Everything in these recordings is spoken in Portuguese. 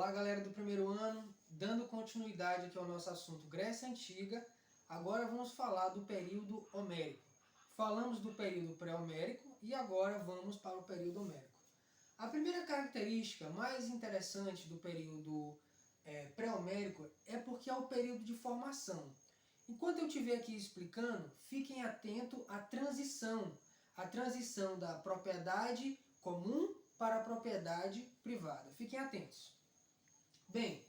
Fala galera do primeiro ano, dando continuidade aqui ao nosso assunto Grécia Antiga, agora vamos falar do período homérico. Falamos do período pré-homérico e agora vamos para o período homérico. A primeira característica mais interessante do período pré-homérico é porque é o período de formação. Enquanto eu estiver aqui explicando, fiquem atentos à transição da propriedade comum para a propriedade privada. Fiquem atentos. Bem,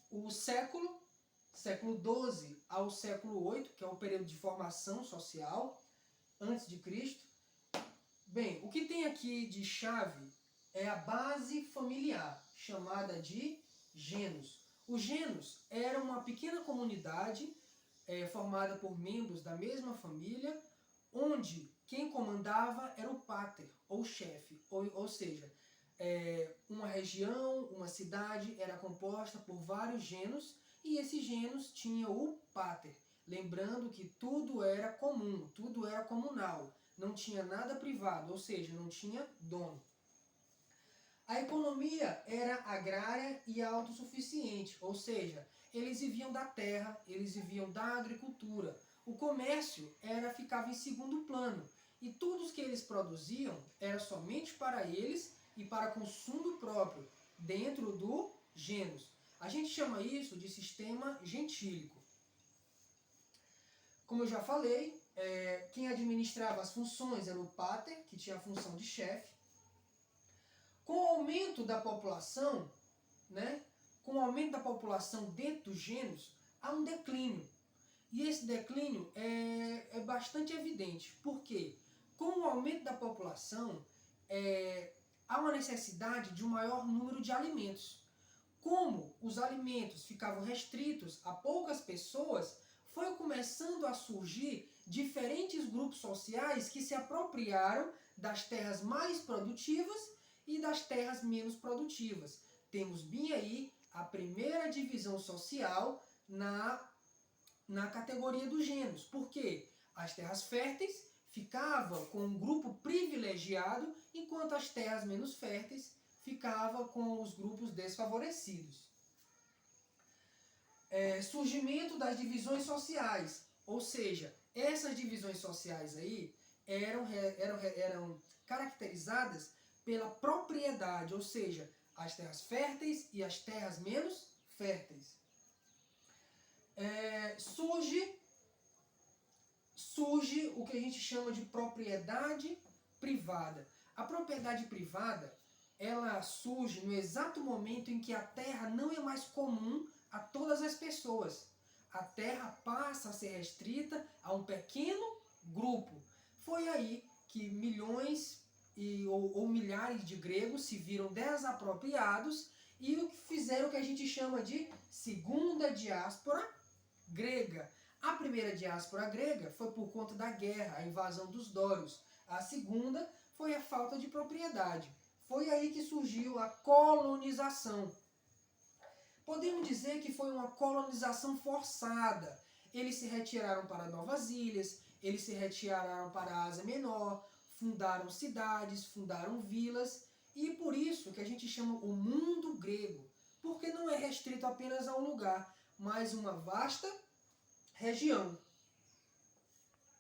o século XII ao século VIII, que é o período de formação social, antes de Cristo. Bem, o que tem aqui de chave é a base familiar, chamada de genus. O genus era uma pequena comunidade formada por membros da mesma família, onde quem comandava era o pater, ou chefe, ou seja, uma região, uma cidade era composta por vários genus e esse genus tinha o pater. Lembrando que tudo era comum, tudo era comunal, não tinha nada privado, ou seja, não tinha dono. A economia era agrária e autossuficiente, ou seja, eles viviam da terra, eles viviam da agricultura. O comércio ficava em segundo plano e tudo que eles produziam era somente para eles e para consumo próprio, dentro do genus. A gente chama isso de sistema gentílico. Como eu já falei, quem administrava as funções era o pater, que tinha a função de chefe. Com o aumento da população, dentro do genus, há um declínio. E esse declínio é bastante evidente. Por quê? Com o aumento da população, há uma necessidade de um maior número de alimentos. Como os alimentos ficavam restritos a poucas pessoas, foi começando a surgir diferentes grupos sociais que se apropriaram das terras mais produtivas e das terras menos produtivas. Temos bem aí a primeira divisão social na categoria dos genus. Por quê? As terras férteis ficavam com um grupo privilegiado, enquanto as terras menos férteis ficavam com os grupos desfavorecidos. Surgimento das divisões sociais, ou seja, essas divisões sociais aí eram caracterizadas pela propriedade, ou seja, as terras férteis e as terras menos férteis. Surge o que a gente chama de propriedade privada. A propriedade privada, ela surge no exato momento em que a terra não é mais comum a todas as pessoas. A terra passa a ser restrita a um pequeno grupo. Foi aí que milhões ou milhares de gregos se viram desapropriados e fizeram o que a gente chama de segunda diáspora grega. A primeira diáspora grega foi por conta da guerra, a invasão dos dórios. A segunda foi a falta de propriedade. Foi aí que surgiu a colonização. Podemos dizer que foi uma colonização forçada. Eles se retiraram para novas ilhas, eles se retiraram para a Ásia Menor, fundaram cidades, fundaram vilas, e por isso que a gente chama o mundo grego, porque não é restrito apenas a um lugar, mas uma vasta região.